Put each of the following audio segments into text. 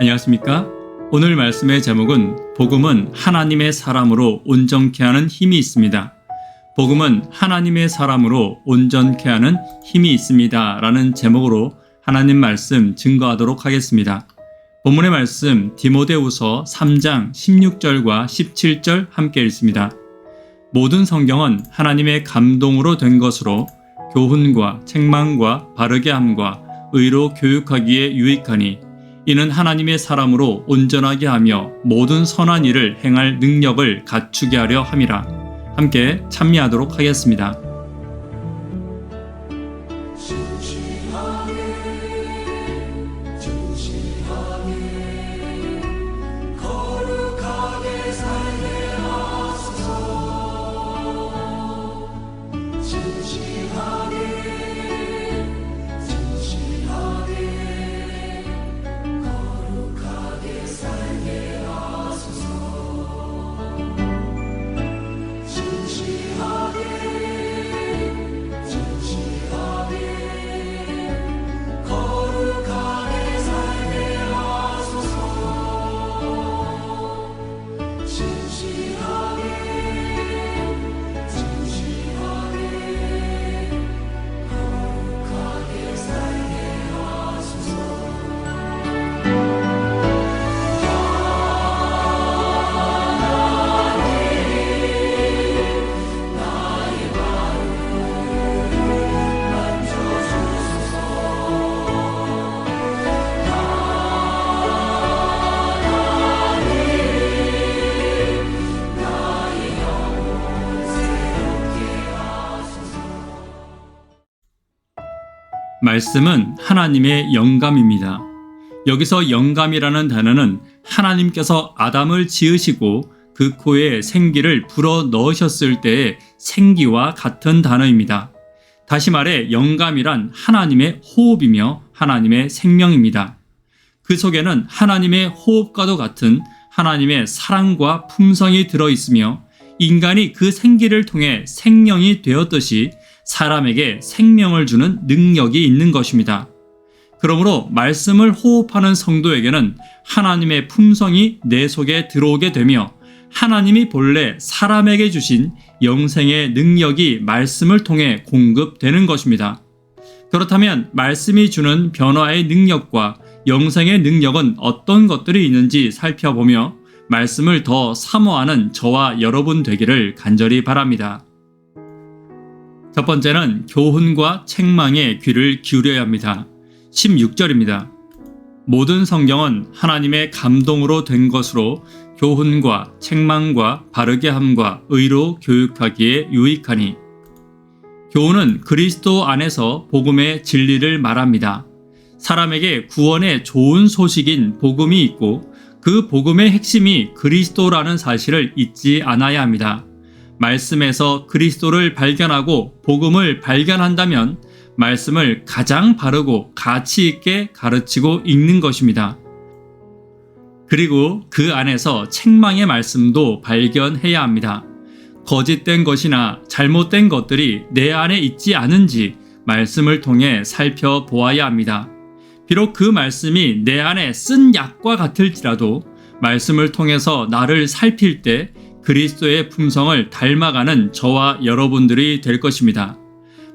안녕하십니까? 오늘 말씀의 제목은 복음은 하나님의 사람으로 온전케 하는 힘이 있습니다. 복음은 하나님의 사람으로 온전케 하는 힘이 있습니다. 라는 제목으로 하나님 말씀 증거하도록 하겠습니다. 본문의 말씀 디모데후서 3장 16절과 17절 함께 읽습니다. 모든 성경은 하나님의 감동으로 된 것으로 교훈과 책망과 바르게 함과 의로 교육하기에 유익하니 이는 하나님의 사람으로 온전하게 하며 모든 선한 일을 행할 능력을 갖추게 하려 함이라. 함께 찬미하도록 하겠습니다. 말씀은 하나님의 영감입니다. 여기서 영감이라는 단어는 하나님께서 아담을 지으시고 그 코에 생기를 불어 넣으셨을 때의 생기와 같은 단어입니다. 다시 말해 영감이란 하나님의 호흡이며 하나님의 생명입니다. 그 속에는 하나님의 호흡과도 같은 하나님의 사랑과 품성이 들어있으며 인간이 그 생기를 통해 생명이 되었듯이 사람에게 생명을 주는 능력이 있는 것입니다. 그러므로 말씀을 호흡하는 성도에게는 하나님의 품성이 내 속에 들어오게 되며 하나님이 본래 사람에게 주신 영생의 능력이 말씀을 통해 공급되는 것입니다. 그렇다면 말씀이 주는 변화의 능력과 영생의 능력은 어떤 것들이 있는지 살펴보며 말씀을 더 사모하는 저와 여러분 되기를 간절히 바랍니다. 첫 번째는 교훈과 책망에 귀를 기울여야 합니다. 16절입니다. 모든 성경은 하나님의 감동으로 된 것으로 교훈과 책망과 바르게 함과 의로 교육하기에 유익하니. 교훈은 그리스도 안에서 복음의 진리를 말합니다. 사람에게 구원의 좋은 소식인 복음이 있고 그 복음의 핵심이 그리스도라는 사실을 잊지 않아야 합니다. 말씀에서 그리스도를 발견하고 복음을 발견한다면 말씀을 가장 바르고 가치 있게 가르치고 읽는 것입니다. 그리고 그 안에서 책망의 말씀도 발견해야 합니다. 거짓된 것이나 잘못된 것들이 내 안에 있지 않은지 말씀을 통해 살펴보아야 합니다. 비록 그 말씀이 내 안에 쓴 약과 같을지라도 말씀을 통해서 나를 살필 때 그리스도의 품성을 닮아가는 저와 여러분들이 될 것입니다.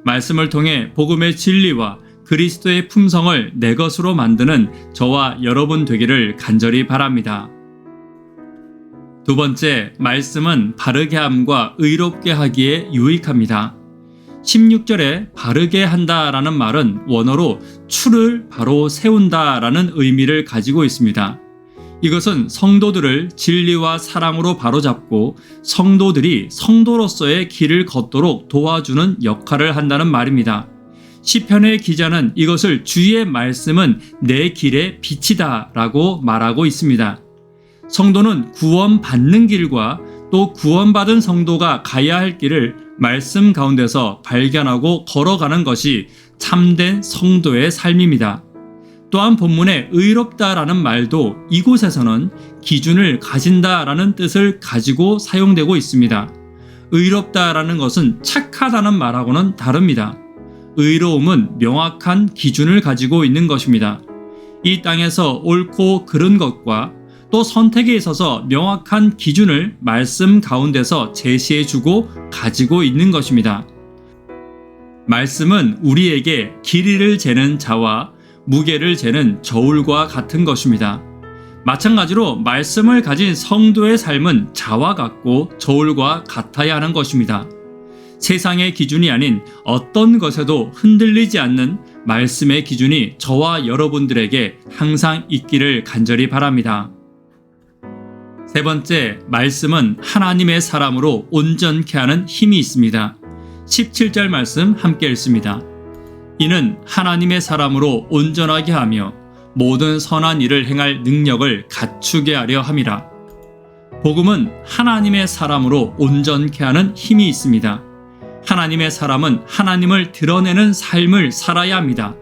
말씀을 통해 복음의 진리와 그리스도의 품성을 내 것으로 만드는 저와 여러분 되기를 간절히 바랍니다. 두 번째, 말씀은 바르게 함과 의롭게 하기에 유익합니다. 16절에 바르게 한다라는 말은 원어로 추를 바로 세운다라는 의미를 가지고 있습니다. 이것은 성도들을 진리와 사랑으로 바로잡고 성도들이 성도로서의 길을 걷도록 도와주는 역할을 한다는 말입니다. 시편의 기자는 이것을 주의 말씀은 내 길의 빛이다 라고 말하고 있습니다. 성도는 구원받는 길과 또 구원받은 성도가 가야 할 길을 말씀 가운데서 발견하고 걸어가는 것이 참된 성도의 삶입니다. 또한 본문에 의롭다라는 말도 이곳에서는 기준을 가진다라는 뜻을 가지고 사용되고 있습니다. 의롭다라는 것은 착하다는 말하고는 다릅니다. 의로움은 명확한 기준을 가지고 있는 것입니다. 이 땅에서 옳고 그른 것과 또 선택에 있어서 명확한 기준을 말씀 가운데서 제시해주고 가지고 있는 것입니다. 말씀은 우리에게 길이를 재는 자와 무게를 재는 저울과 같은 것입니다. 마찬가지로 말씀을 가진 성도의 삶은 자와 같고 저울과 같아야 하는 것입니다. 세상의 기준이 아닌 어떤 것에도 흔들리지 않는 말씀의 기준이 저와 여러분들에게 항상 있기를 간절히 바랍니다. 세 번째, 말씀은 하나님의 사람으로 온전케 하는 힘이 있습니다. 17절 말씀 함께 읽습니다. 이는 하나님의 사람으로 온전하게 하며 모든 선한 일을 행할 능력을 갖추게 하려 함이라. 복음은 하나님의 사람으로 온전케 하는 힘이 있습니다. 하나님의 사람은 하나님을 드러내는 삶을 살아야 합니다.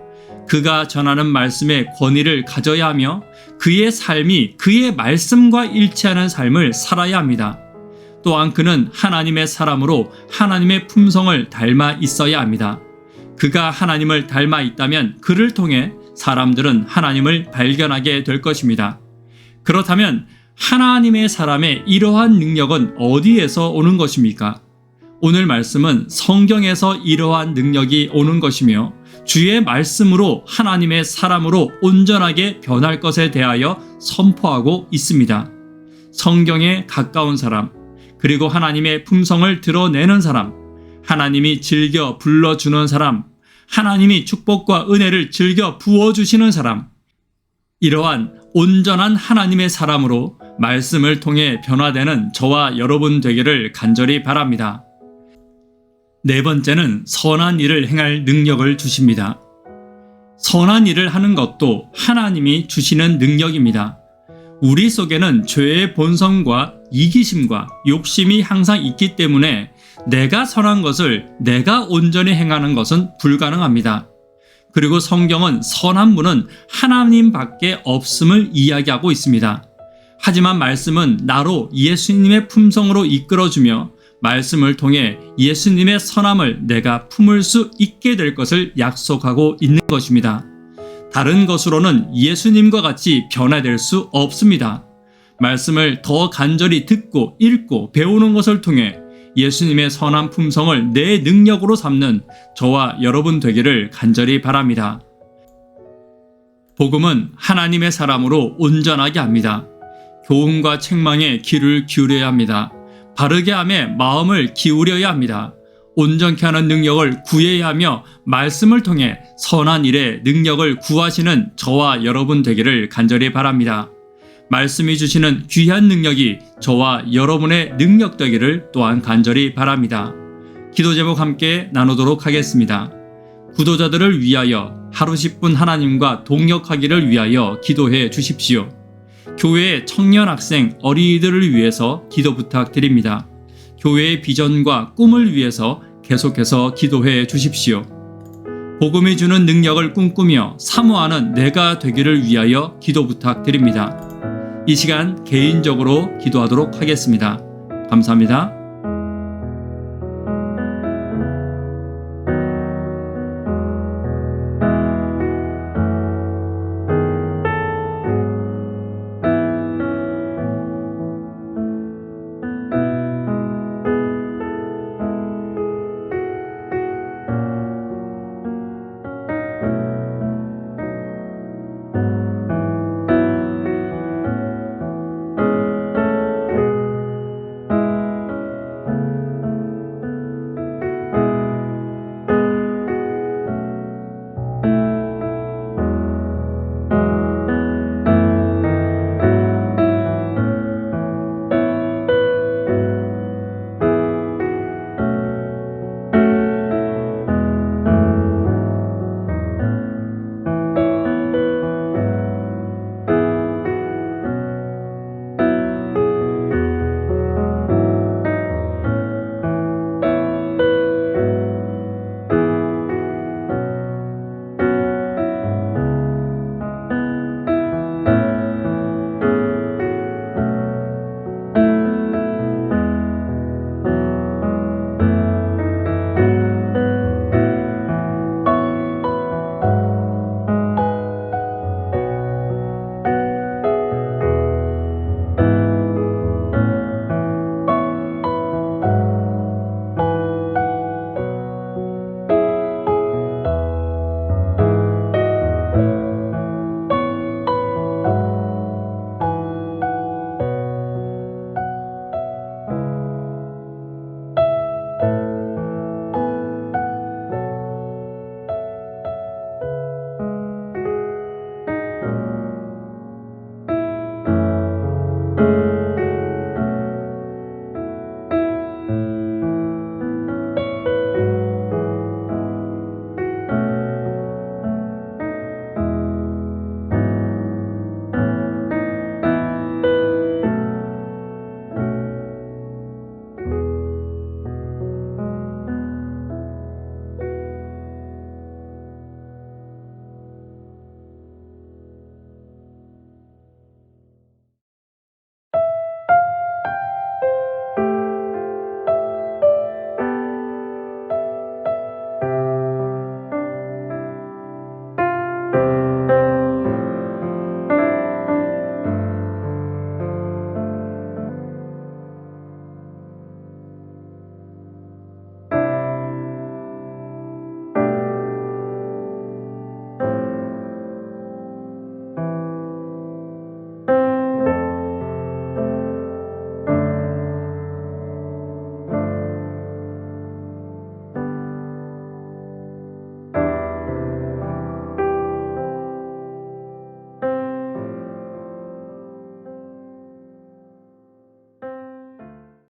그가 전하는 말씀의 권위를 가져야 하며 그의 삶이 그의 말씀과 일치하는 삶을 살아야 합니다. 또한 그는 하나님의 사람으로 하나님의 품성을 닮아 있어야 합니다. 그가 하나님을 닮아 있다면 그를 통해 사람들은 하나님을 발견하게 될 것입니다. 그렇다면 하나님의 사람의 이러한 능력은 어디에서 오는 것입니까? 오늘 말씀은 성경에서 이러한 능력이 오는 것이며 주의 말씀으로 하나님의 사람으로 온전하게 변할 것에 대하여 선포하고 있습니다. 성경에 가까운 사람, 그리고 하나님의 품성을 드러내는 사람, 하나님이 즐겨 불러주는 사람, 하나님이 축복과 은혜를 즐겨 부어주시는 사람, 이러한 온전한 하나님의 사람으로 말씀을 통해 변화되는 저와 여러분 되기를 간절히 바랍니다. 네 번째는 선한 일을 행할 능력을 주십니다. 선한 일을 하는 것도 하나님이 주시는 능력입니다. 우리 속에는 죄의 본성과 이기심과 욕심이 항상 있기 때문에 내가 선한 것을 내가 온전히 행하는 것은 불가능합니다. 그리고 성경은 선한 분은 하나님밖에 없음을 이야기하고 있습니다. 하지만 말씀은 나로 예수님의 품성으로 이끌어주며 말씀을 통해 예수님의 선함을 내가 품을 수 있게 될 것을 약속하고 있는 것입니다. 다른 것으로는 예수님과 같이 변화될 수 없습니다. 말씀을 더 간절히 듣고 읽고 배우는 것을 통해 예수님의 선한 품성을 내 능력으로 삼는 저와 여러분 되기를 간절히 바랍니다. 복음은 하나님의 사람으로 온전하게 합니다. 교훈과 책망에 귀를 기울여야 합니다. 바르게 함에 마음을 기울여야 합니다. 온전케 하는 능력을 구해야 하며 말씀을 통해 선한 일에 능력을 구하시는 저와 여러분 되기를 간절히 바랍니다. 말씀이 주시는 귀한 능력이 저와 여러분의 능력 되기를 또한 간절히 바랍니다. 기도 제목 함께 나누도록 하겠습니다. 구도자들을 위하여 하루 10분 하나님과 동역하기를 위하여 기도해 주십시오. 교회의 청년 학생 어린이들을 위해서 기도 부탁드립니다. 교회의 비전과 꿈을 위해서 계속해서 기도해 주십시오. 복음이 주는 능력을 꿈꾸며 사모하는 내가 되기를 위하여 기도 부탁드립니다. 이 시간 개인적으로 기도하도록 하겠습니다. 감사합니다.